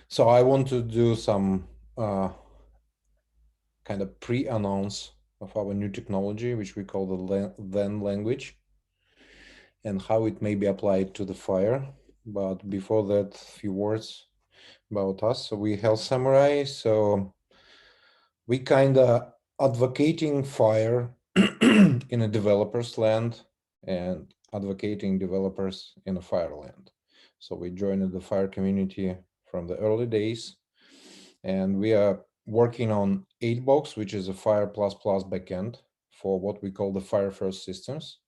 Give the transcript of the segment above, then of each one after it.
So I want to do some kind of pre-announce of our new technology, which we call the Zen language, and how it may be applied to the FHIR. But before that, a few words about us. So we Health Samurai. So we kind of advocating FHIR in a developer's land and advocating developers in a FHIR land. So we joined the FHIR community from the early days, and we are working on 8box, which is a FHIR++ backend for what we call the FHIR-first systems.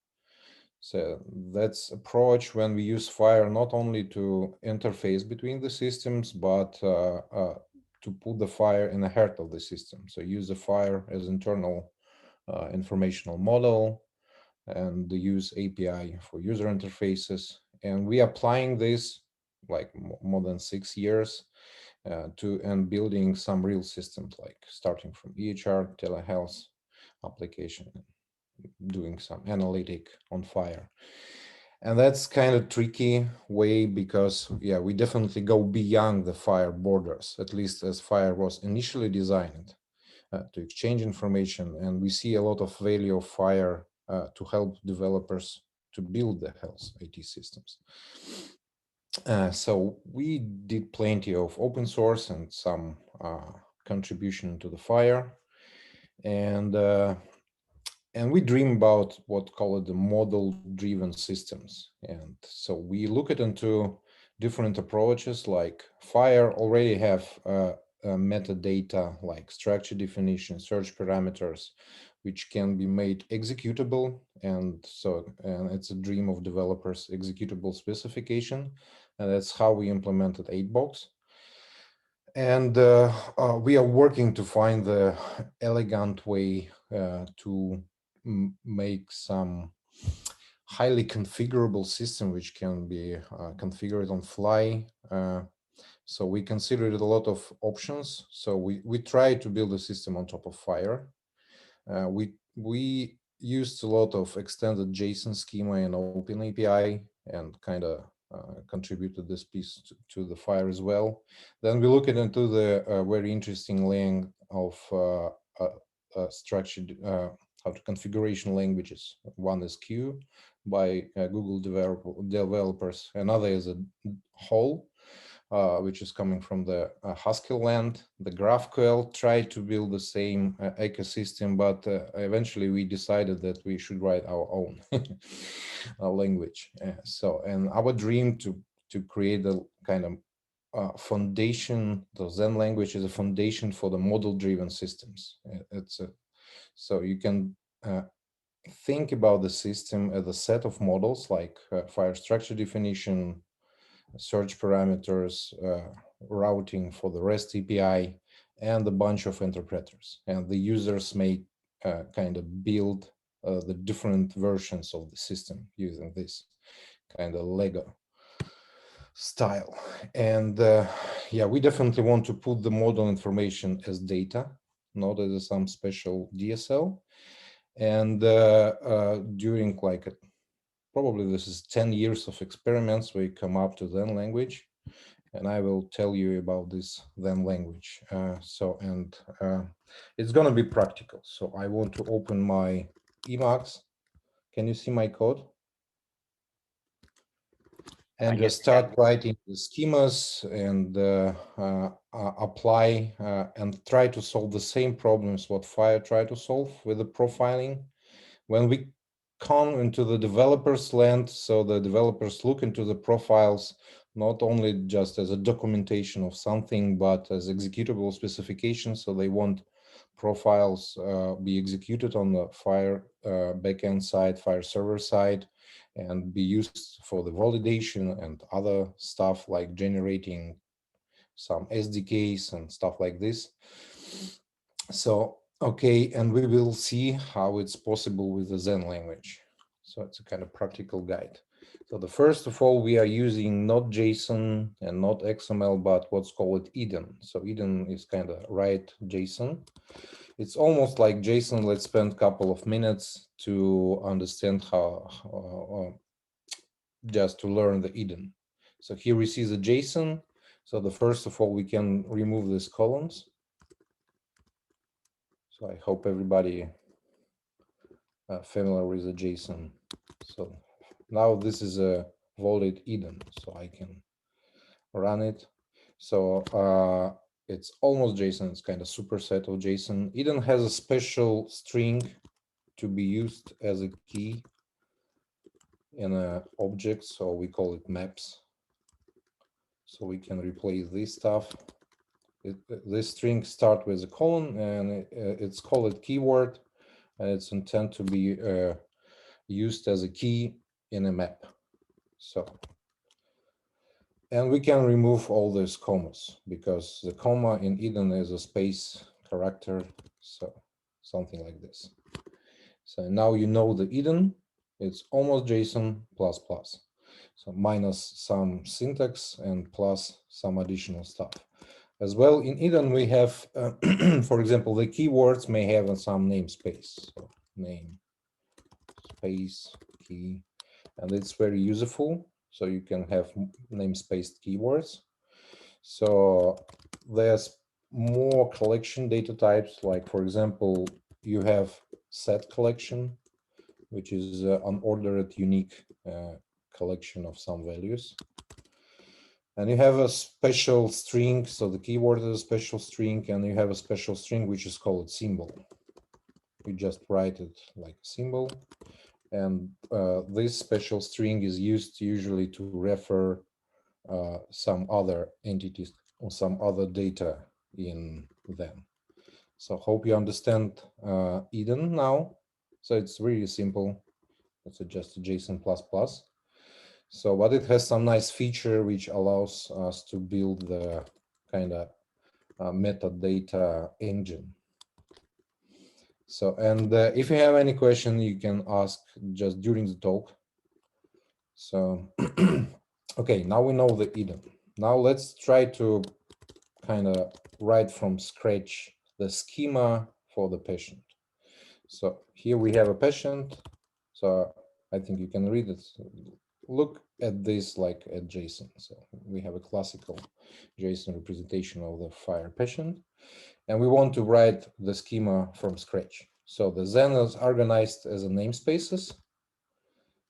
So that's approach when we use FHIR not only to interface between the systems, but to put the FHIR in the heart of the system. So use the FHIR as internal informational model and use API for user interfaces. And we are applying this like more than 6 years and building some real systems, like starting from EHR, telehealth application, doing some analytic on FHIR. And that's kind of tricky way because, yeah, we definitely go beyond the FHIR borders, at least as FHIR was initially designed to exchange information. And we see a lot of value of FHIR to help developers to build the health IT systems. So we did plenty of open source and some contribution to the FHIR. And we dream about what call it the model-driven systems. And so we look at into different approaches, like FHIR already have metadata like structure definition, search parameters, which can be made executable. And it's a dream of developers, executable specification. And that's how we implemented 8box. And we are working to find the elegant way to make some highly configurable system which can be configured on fly. So we considered a lot of options. So we try to build a system on top of FHIR. We used a lot of extended JSON schema and Open API and kind of contributed this piece to the FHIR as well. Then we look into the very interesting lang of structured how to configuration languages. One is Q by Google developers. Another is a whole, which is coming from the Haskell land. The GraphQL tried to build the same ecosystem, but eventually we decided that we should write our own language. And our dream to create a kind of foundation, the Zen language is a foundation for the model-driven systems. So you can think about the system as a set of models like FHIR structure definition, search parameters, routing for the REST API, and a bunch of interpreters. And the users may kind of build the different versions of the system using this kind of Lego style. And yeah, we definitely want to put the model information as data, not as some special DSL. And during like probably this is 10 years of experiments, we come up to Zen language, and I will tell you about this Zen language. It's going to be practical. So I want to open my Emacs. Can you see my code? And just start writing the schemas and apply and try to solve the same problems what FHIR tried to solve with the profiling. When we come into the developers land, so the developers look into the profiles not only just as a documentation of something, but as executable specifications. So they want profiles be executed on the FHIR backend side, FHIR server side, and be used for the validation and other stuff like generating some SDKs and stuff like this. So, okay, and we will see how it's possible with the Zen language. So it's a kind of practical guide. So the first of all, we are using not JSON and not XML, but what's called Eden. So Eden is kind of write JSON. It's almost like JSON. Let's spend a couple of minutes to understand how, just to learn the Eden. So here we see the JSON. So the first of all, we can remove these columns. So I hope everybody familiar with the JSON. So now this is a valid Eden, so I can run it. So it's almost JSON, it's kind of superset of JSON. Eden has a special string to be used as a key in an object, so we call it maps. So we can replace this stuff. This string starts with a colon, and it's called a keyword, and it's intended to be used as a key in a map. So, and we can remove all these commas because the comma in Eden is a space character, so something like this. So now you know the Eden, it's almost JSON plus plus. So minus some syntax and plus some additional stuff. As well, in Eden, we have, for example, the keywords may have some namespace. So name, space, key, and it's very useful. So you can have namespaced keywords. So there's more collection data types, like, for example, you have set collection, which is an unordered unique collection of some values. And you have a special string, so the keyword is a special string, and you have a special string which is called symbol. You just write it like a symbol, and this special string is used usually to refer some other entities or some other data in them. So hope you understand Eden now. So it's really simple. It's just a JSON++. So, but it has some nice feature which allows us to build the kind of metadata engine. So, and if you have any question, you can ask just during the talk. So, okay, now we know the Eden. Now let's try to kind of write from scratch the schema for the patient. So here we have a patient. So I think you can read it. Look at this like a JSON. So we have a classical JSON representation of the FHIR patient, and we want to write the schema from scratch. So the Zen is organized as a namespaces.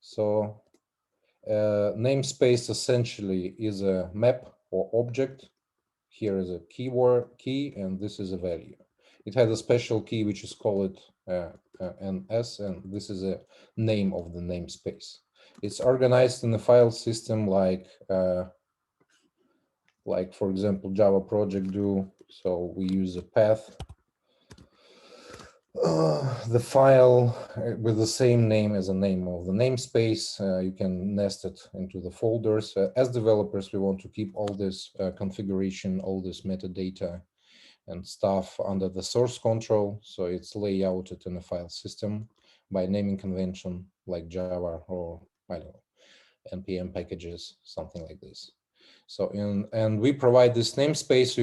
So namespace essentially is a map or object. Here is a keyword key, and this is a value. It has a special key which is called NS, and this is a name of the namespace. It's organized in a file system like for example, Java project do. So we use a path, the file with the same name as the name of the namespace. You can nest it into the folders. As developers, we want to keep all this configuration, all this metadata and stuff under the source control. So it's layouted in a file system by naming convention like Java or I don't know, NPM packages, something like this. So and we provide this namespace. So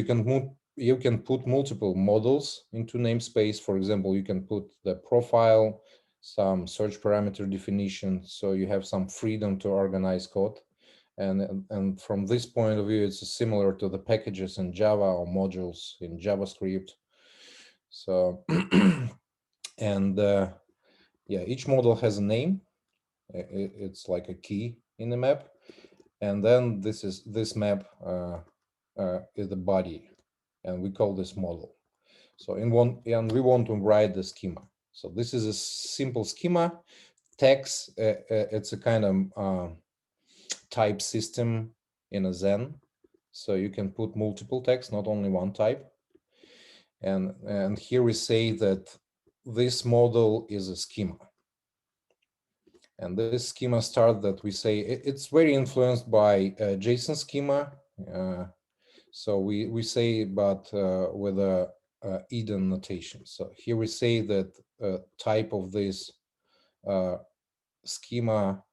you can put multiple models into namespace. For example, you can put the profile, some search parameter definition. So you have some freedom to organize code. And from this point of view, it's similar to the packages in Java or modules in JavaScript. So, and yeah, each model has a name. It's like a key in the map. And then this map is the body, and we call this model. So and we want to write the schema. So this is a simple schema. Text, it's a kind of type system in a Zen. So you can put multiple text, not only one type. And here we say that this model is a schema. And this schema start that we say, it's very influenced by JSON schema. So we say, but with a Eden notation. So here we say that type of this schema,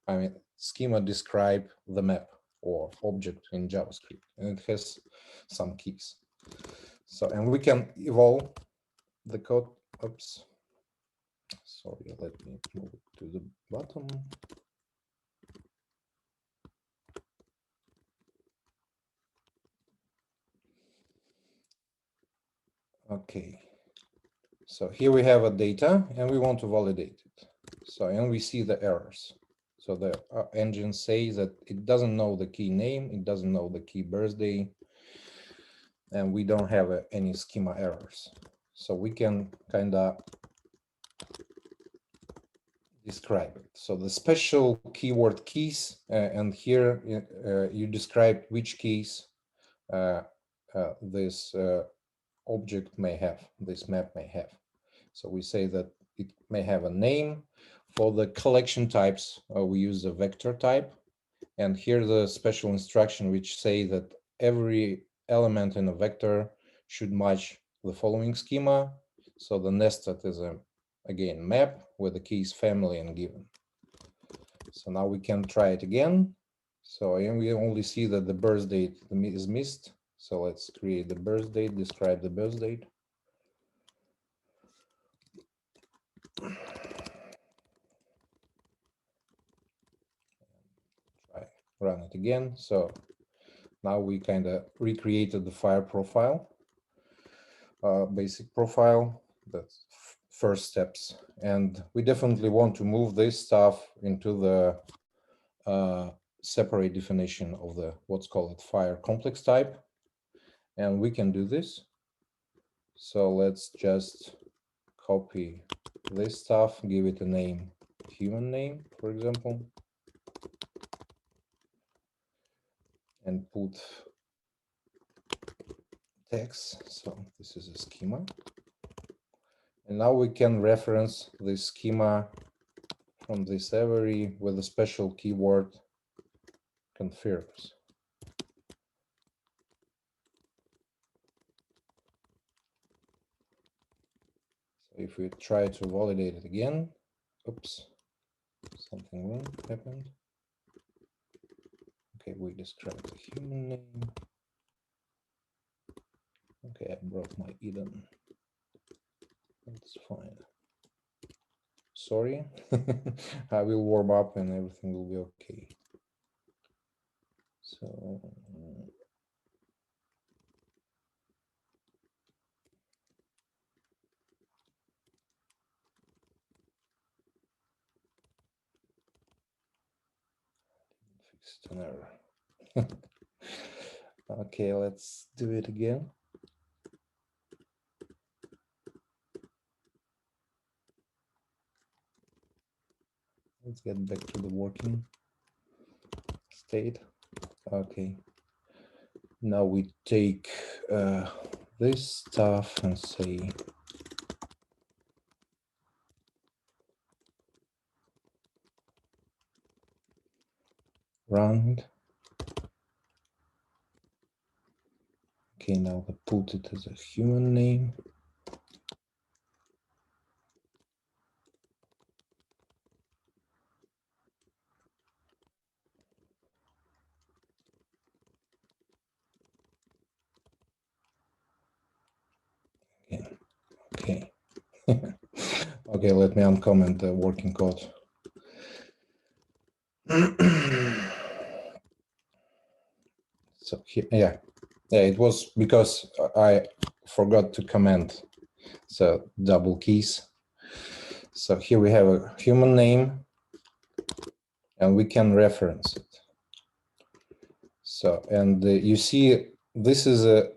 schema describe the map or object in JavaScript, and it has some keys. So, and we can evolve the code. Oops, sorry, let me move it to the bottom. Okay. So here we have a data and we want to validate it. So, and we see the errors. So the engine says that it doesn't know the key name, it doesn't know the key birthday, and we don't have any schema errors. So we can kind of describe it. So the special keyword keys, and here you describe which keys this object may have, this map may have. So we say that it may have a name. For the collection types, we use a vector type. And here the special instruction which say that every element in a vector should match the following schema. So the nested is again map with the keys family and given. So now we can try it again. So and we only see that the birth date is missed. So let's create the birth date, describe the birth date. Try run it again. So now we kind of recreated the FHIR profile, basic profile. That's first steps. And we definitely want to move this stuff into the separate definition of the what's called FHIR complex type. And we can do this. So let's just copy this stuff, give it a name, human name, for example, and put text. So this is a schema. And now we can reference this schema from this every with a special keyword confirms. So if we try to validate it again, oops, something wrong happened. Okay, we described the human name. Okay, I broke my Eden. That's fine. Sorry. I will warm up and everything will be okay. So fixed an error. Okay, let's do it again. Let's get back to the working state. Okay. Now we take this stuff and say run it. Okay, now we put it as a human name. Okay. Okay, let me uncomment the working code. So here, yeah, it was because I forgot to comment. So double keys. So here we have a human name, and we can reference it. So, and you see, this is a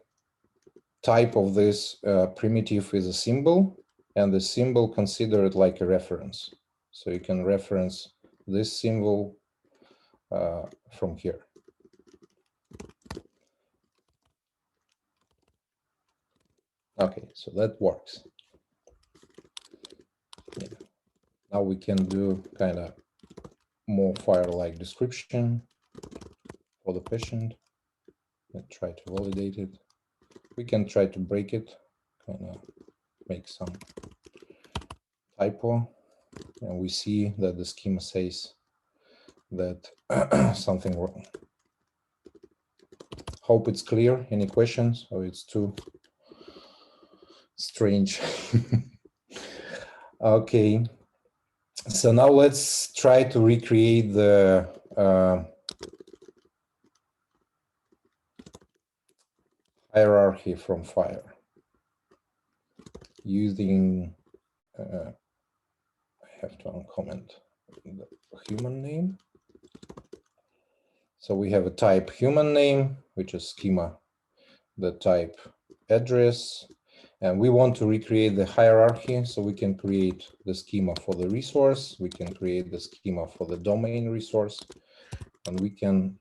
type of this primitive is a symbol, and the symbol consider it like a reference. So you can reference this symbol from here. Okay, so that works. Yeah. Now we can do kind of more FHIR-like description for the patient and try to validate it. We can try to break it, kind of make some typo, and we see that the schema says that something wrong. Hope it's clear. Any questions, or it's too strange? Okay, so now let's try to recreate the hierarchy from FHIR. using, I have to uncomment the human name. So we have a type human name, which is schema, the type address, and we want to recreate the hierarchy. So we can create the schema for the resource, we can create the schema for the domain resource, and we can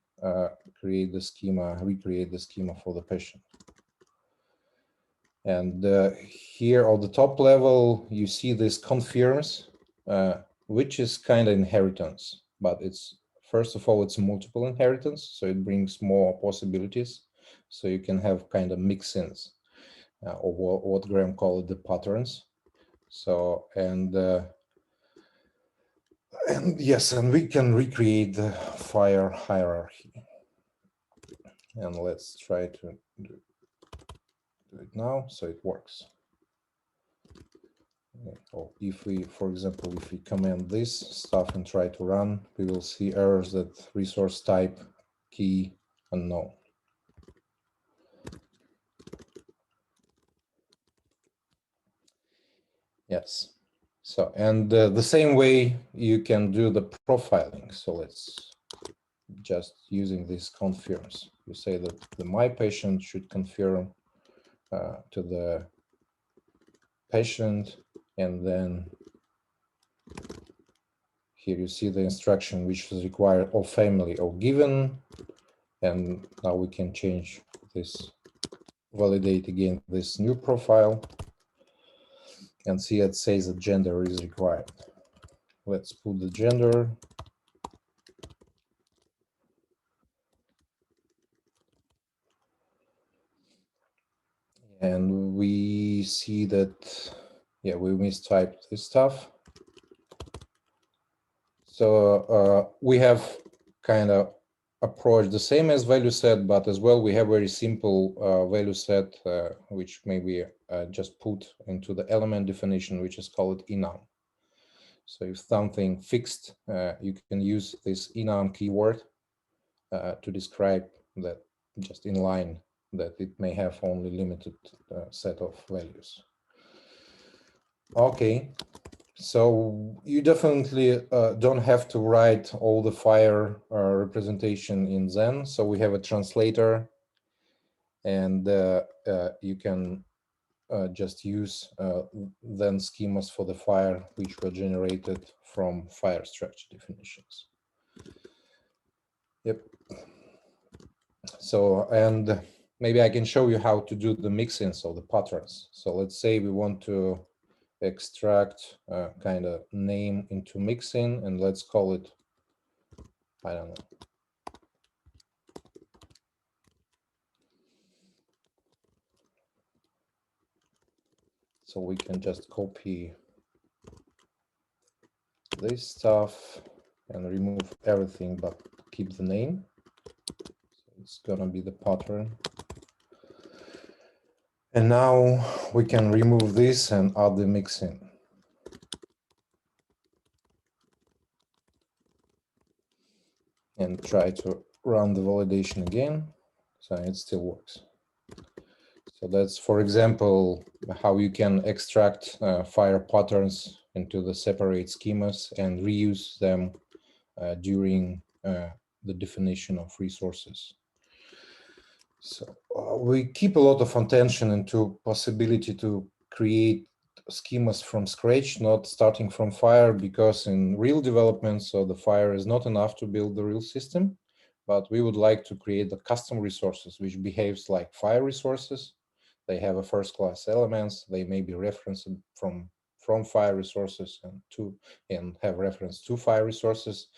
recreate the schema for the patient. And here on the top level, you see this confirms, which is kind of inheritance, but it's, first of all, it's multiple inheritance, so it brings more possibilities. So you can have kind of mix-ins, or what Graham called the patterns. So, and yes, and we can recreate the FHIR hierarchy. And let's try to do it now, so it works. Or if we, for example, if we command this stuff and try to run, we will see errors that resource type key unknown. Yes. So, and the same way you can do the profiling. So let's just using these confirms. You say that the my patient should confirm to the patient, and then here you see the instruction which is required of family or given, and now we can change this, validate again this new profile, and see it says that gender is required. Let's put the gender. And we see that, yeah, we mistyped this stuff. So we have kind of approached the same as value set, but as well we have very simple value set, which maybe just put into the element definition, which is called enum. So if something fixed, you can use this enum keyword to describe that just in line that it may have only limited set of values. Okay, so you definitely don't have to write all the FHIR representation in Zen. So we have a translator, and you can just use then schemas for the FHIR, which were generated from FHIR structure definitions. Yep. So, and maybe I can show you how to do the mix-ins of the patterns. So let's say we want to extract kind of name into mixin, and let's call it, I don't know, so we can just copy this stuff and remove everything but keep the name. So it's gonna be the pattern. And now we can remove this and add the mixin. And try to run the validation again. So it still works. So that's, for example, how you can extract FHIR patterns into the separate schemas and reuse them during the definition of resources. So we keep a lot of attention into possibility to create schemas from scratch, not starting from FHIR, because in real development, so the FHIR is not enough to build the real system, but we would like to create the custom resources which behaves like FHIR resources. They have a first-class elements. They may be referenced from FHIR resources and have reference to FHIR resources.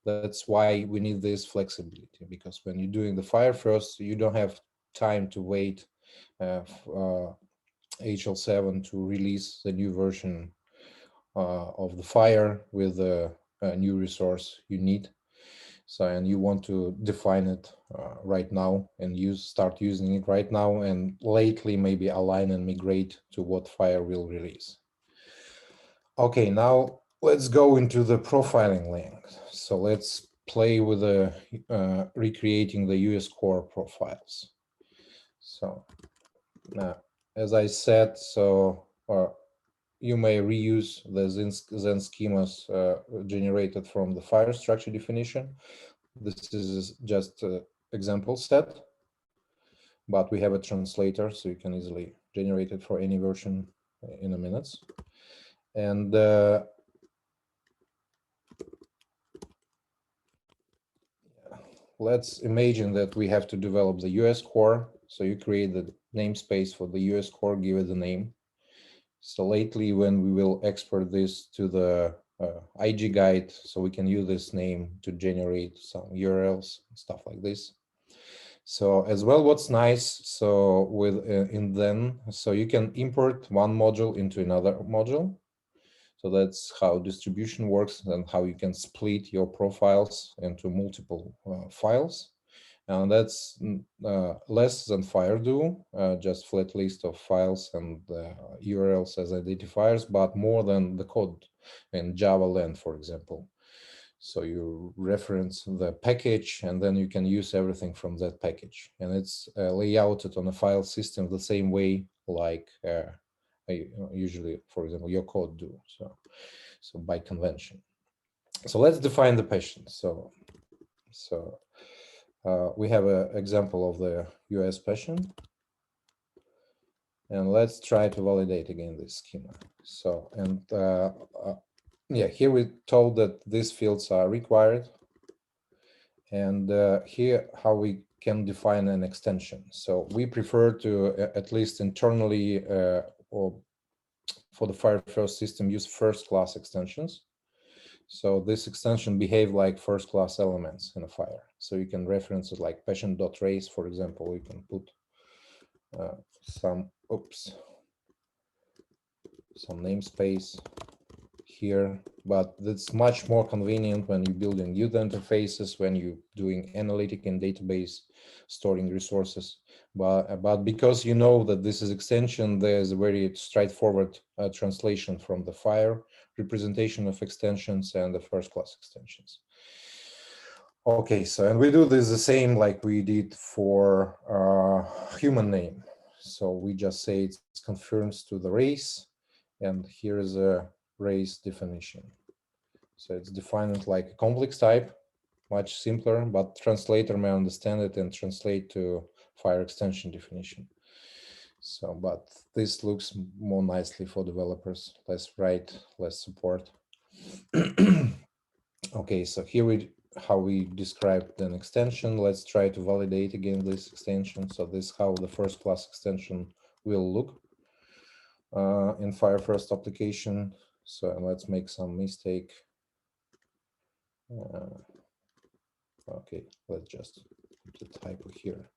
That's why we need this flexibility, because when you're doing the FHIR-first, you don't have time to wait HL7 to release the new version of the FHIR with a new resource you need. So, and you want to define it right now and start using it right now, and lately maybe align and migrate to what FHIR will release. Okay, now let's go into the profiling length. So let's play with the recreating the US core profiles. So now, as I said, so you may reuse the Zen schemas generated from the FHIR structure definition. This is just an example set, but we have a translator, so you can easily generate it for any version in a minute. And let's imagine that we have to develop the US core. So you create the namespace for the US core, give it a name. So lately, when we will export this to the IG guide, so we can use this name to generate some URLs, stuff like this. So as well, what's nice, so with in then, so you can import one module into another module. So that's how distribution works and how you can split your profiles into multiple files. And that's less than FHIR do, just flat list of files and URLs as identifiers, but more than the code in Java land, for example. So you reference the package, and then you can use everything from that package. And it's layouted on a file system the same way like usually, for example, your code do. So by convention. So let's define the patient. So we have an example of the US patient. And let's try to validate again this schema. So, and yeah, here we told that these fields are required. And here how we can define an extension. So we prefer to, at least internally or for the FHIR-first system, use first-class extensions. So this extension behave like first-class elements in a FHIR. So you can reference it like patient.race, for example. You can put some namespace here, but it's much more convenient when you're building user interfaces, when you're doing analytic in database, storing resources. But because you know that this is extension, there's a very straightforward translation from the FHIR representation of extensions and the first-class extensions. Okay, so and we do this the same like we did for human name. So we just say it confirms to the race, and here is a race definition. So it's defined like a complex type, much simpler, but translator may understand it and translate to FHIR extension definition. So, but this looks more nicely for developers, less write, less support. Okay, so here how we described an extension. Let's try to validate again this extension. So this is how the first class extension will look in FHIR-first application. So let's make some mistake. Okay, let's just put the typo here.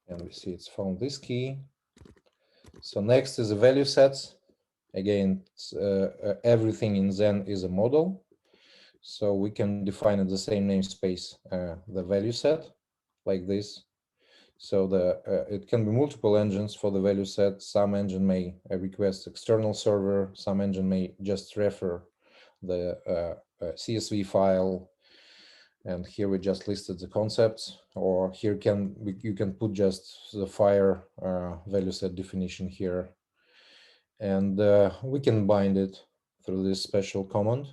And we see it's found this key. So next is the value sets. Again, everything in Zen is a model. So we can define in the same namespace the value set like this. So it can be multiple engines for the value set. Some engine may request external server. Some engine may just refer the CSV file. And here we just listed the concepts. Or here you can put just the FHIR value set definition here. And we can bind it through this special command.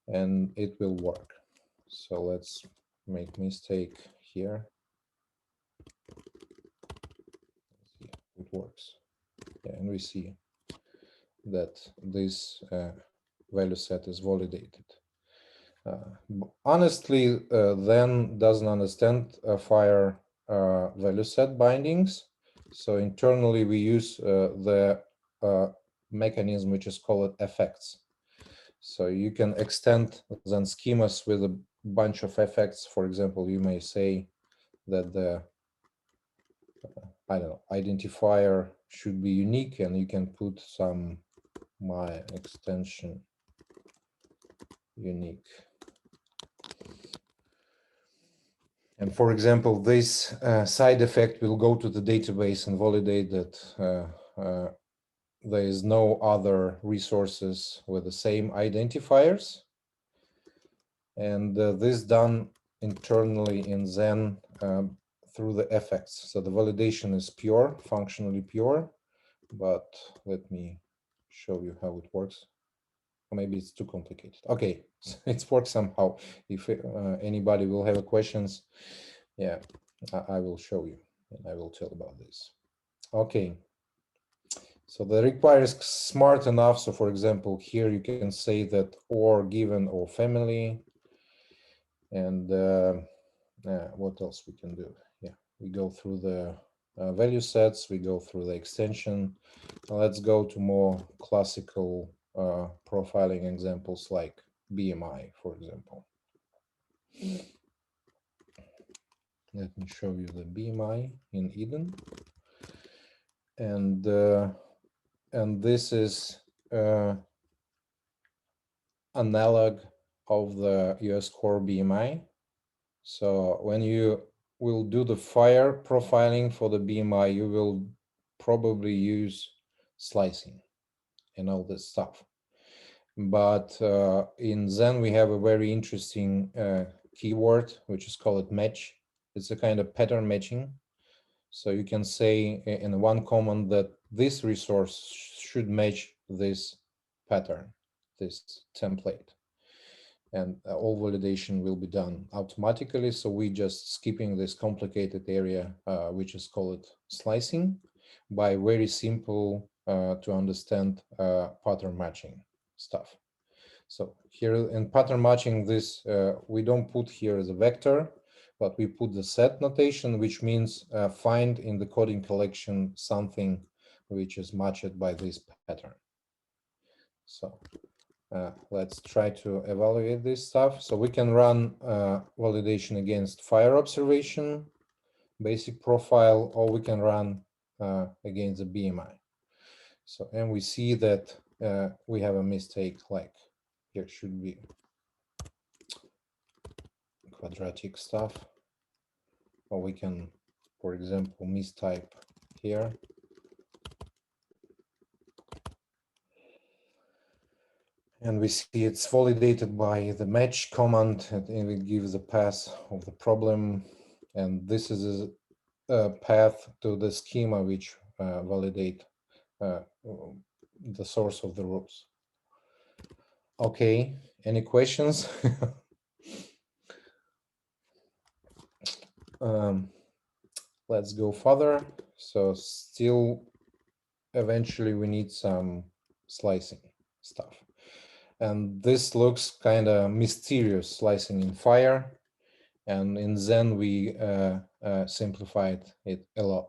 And it will work. So let's make mistake here. It works. Yeah, and we see that this value set is validated. Honestly, then doesn't understand FHIR value set bindings. So internally we use the mechanism which is called effects. So you can extend then schemas with a bunch of effects. For example, you may say that the I don't know, identifier should be unique, and you can put some my extension unique. And for example, this side effect will go to the database and validate that there is no other resources with the same identifiers. And this done internally in Zen through the effects. So the validation is pure, functionally pure, but let me show you how it works. Or maybe it's too complicated. Okay, so it works somehow. If anybody will have questions, yeah, I will show you and I will tell about this. Okay. So that requires smart enough. So for example, here you can say that or given or family. And what else we can do? Yeah, we go through the value sets, we go through the extension. Now let's go to more classical profiling examples like BMI, for example. Let me show you the BMI in Eden. And this is analog of the US core BMI. So when you will do the FHIR profiling for the BMI, you will probably use slicing and all this stuff. But in Zen, we have a very interesting keyword, which is called match. It's a kind of pattern matching. So you can say in one command that this resource should match this pattern, this template. And all validation will be done automatically. So we just skipping this complicated area, which is called slicing, by very simple to understand pattern matching stuff. So here in pattern matching, this we don't put here as a vector, but we put the set notation, which means find in the coding collection something which is matched by this pattern. So let's try to evaluate this stuff. So we can run validation against FHIR observation, basic profile, or we can run against the BMI. So, and we see that we have a mistake, like here should be quadratic stuff, or we can, for example, mistype here. And we see it's validated by the match command, and it gives the path of the problem. And this is a path to the schema which validate the source of the rules. Okay, any questions? Let's go further. So still, eventually we need some slicing stuff. And this looks kind of mysterious, slicing in FHIR. And in Zen, we simplified it a lot.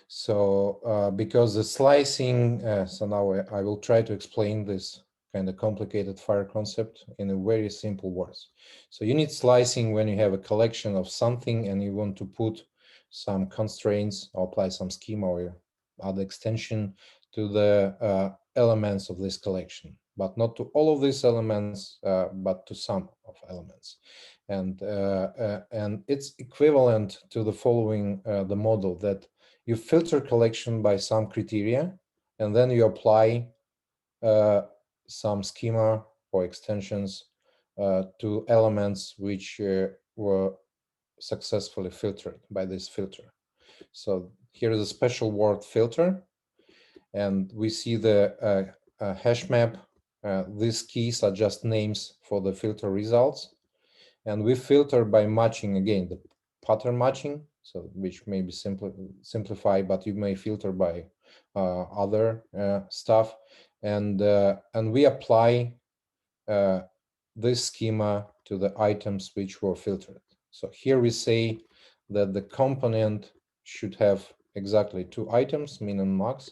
So because the slicing, so now I will try to explain this kind of complicated FHIR concept in a very simple words. So you need slicing when you have a collection of something and you want to put some constraints or apply some schema or other extension to the elements of this collection, but not to all of these elements, but to some of elements. And it's equivalent to the following the model that you filter collection by some criteria, and then you apply some schema or extensions to elements which were successfully filtered by this filter. So here is a special word filter, and we see the hash map. These keys are just names for the filter results. And we filter by matching, again, the pattern matching, so which may be simplified, but you may filter by other stuff. And we apply this schema to the items which were filtered. So here we say that the component should have exactly 2 items, min and max.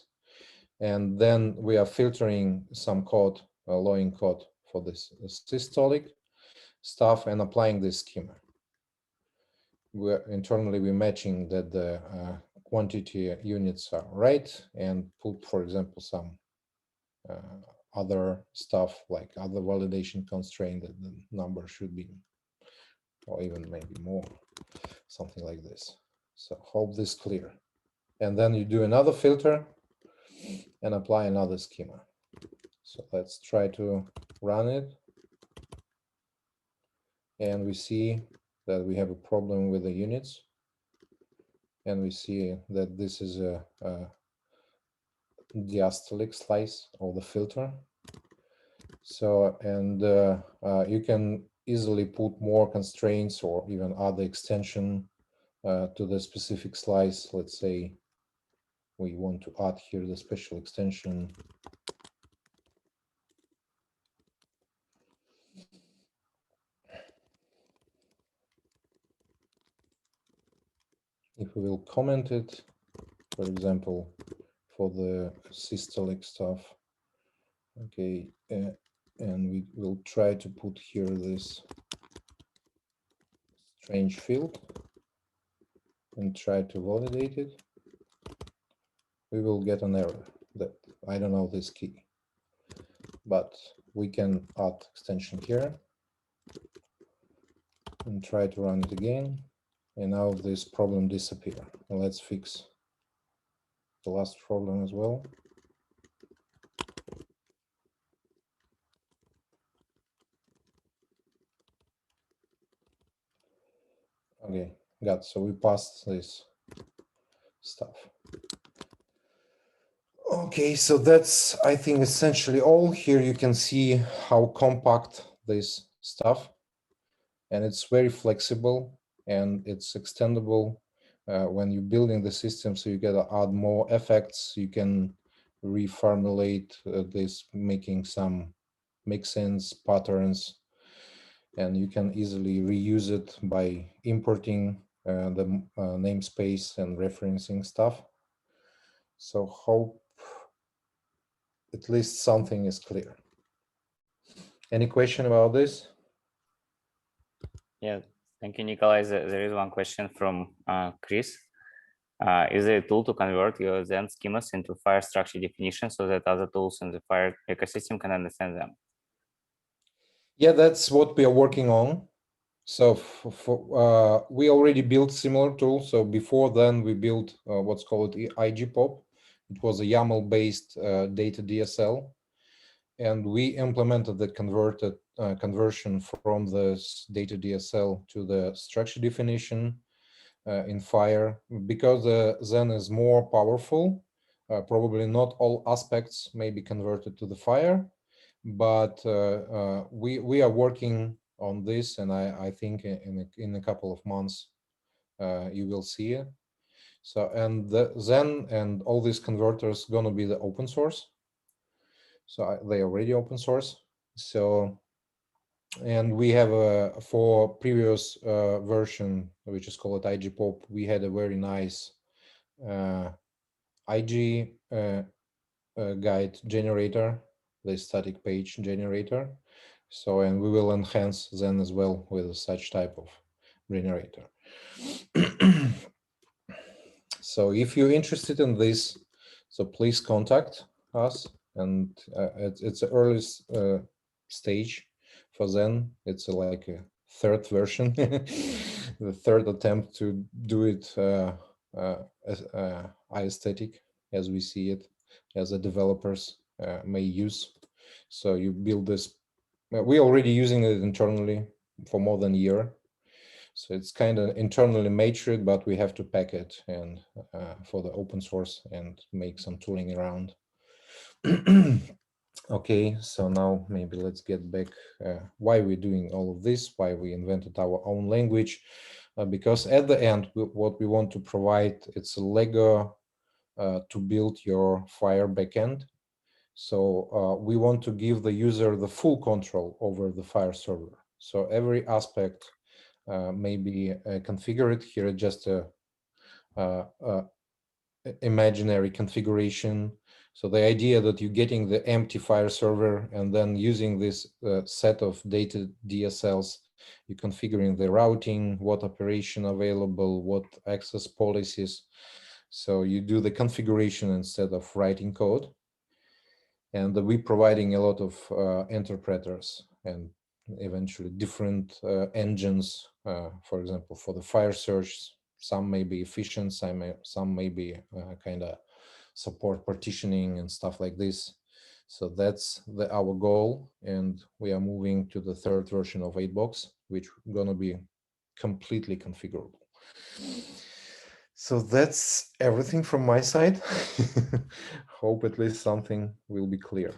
And then we are filtering some code, allowing code for this systolic stuff and applying this schema. Internally we're matching that the quantity units are right and put, for example, some other stuff like other validation constraint that the number should be, or even maybe more, something like this. So hope this clear. And then you do another filter and apply another schema. So let's try to run it. And we see that we have a problem with the units. and we see that this is a diastolic slice of the filter. So, and you can easily put more constraints or even other extension to the specific slice. Let's say we want to add here the special extension. If we will comment it, for example, for the systolic stuff, okay, and we will try to put here this strange field and try to validate it, we will get an error that I don't know this key, but we can add extension here and try to run it again. And now this problem disappear. And let's fix the last problem as well. Okay, got, so we passed this stuff. Okay, so that's, I think, essentially all. Here you can see how compact this stuff, and it's very flexible and it's extendable when you're building the system. So you get to add more effects. You can reformulate this, making some mix-ins, patterns, and you can easily reuse it by importing the namespace and referencing stuff. So hope at least something is clear. Any question about this? Yeah, thank you, Nikolai. There is one question from Chris. Is there a tool to convert your Zen schemas into FHIR structure definition so that other tools in the FHIR ecosystem can understand them? Yeah, that's what we are working on. So we already built similar tools. So before then, we built what's called IGPOP. It was a YAML-based data DSL, and we implemented the conversion from this data DSL to the structure definition in FHIR. Because Zen is more powerful, probably not all aspects may be converted to the FHIR, but we are working on this, and I think in a couple of months you will see it. So, and the Zen and all these converters gonna be the open source. So they are already open source. So, and we have for previous version, which is called IGPOP, we had a very nice IG guide generator, the static page generator. So, and we will enhance Zen as well with such type of generator. So if you're interested in this, so please contact us. And it's an early stage for Zen. It's like a third version, the third attempt to do it aesthetic as we see it, as the developers may use. So you build this. We're already using it internally for more than a year. So it's kind of internally matrix, but we have to pack it and for the open source and make some tooling around. Okay, so now maybe let's get back why we're doing all of this, why we invented our own language, because at the end, what we want to provide, it's a Lego to build your FHIR backend. So we want to give the user the full control over the FHIR server. So every aspect may be configured here, just a imaginary configuration. So the idea that you're getting the empty FHIR server and then using this set of data DSLs, you're configuring the routing, what operation available, what access policies. So you do the configuration instead of writing code. And we're providing a lot of interpreters and eventually different engines, for example, for the FHIR search. Some may be efficient, some may be kind of support partitioning and stuff like this. So that's our goal, and we are moving to the third version of 8box, which is going to be completely configurable. So that's everything from my side. Hope at least something will be clear.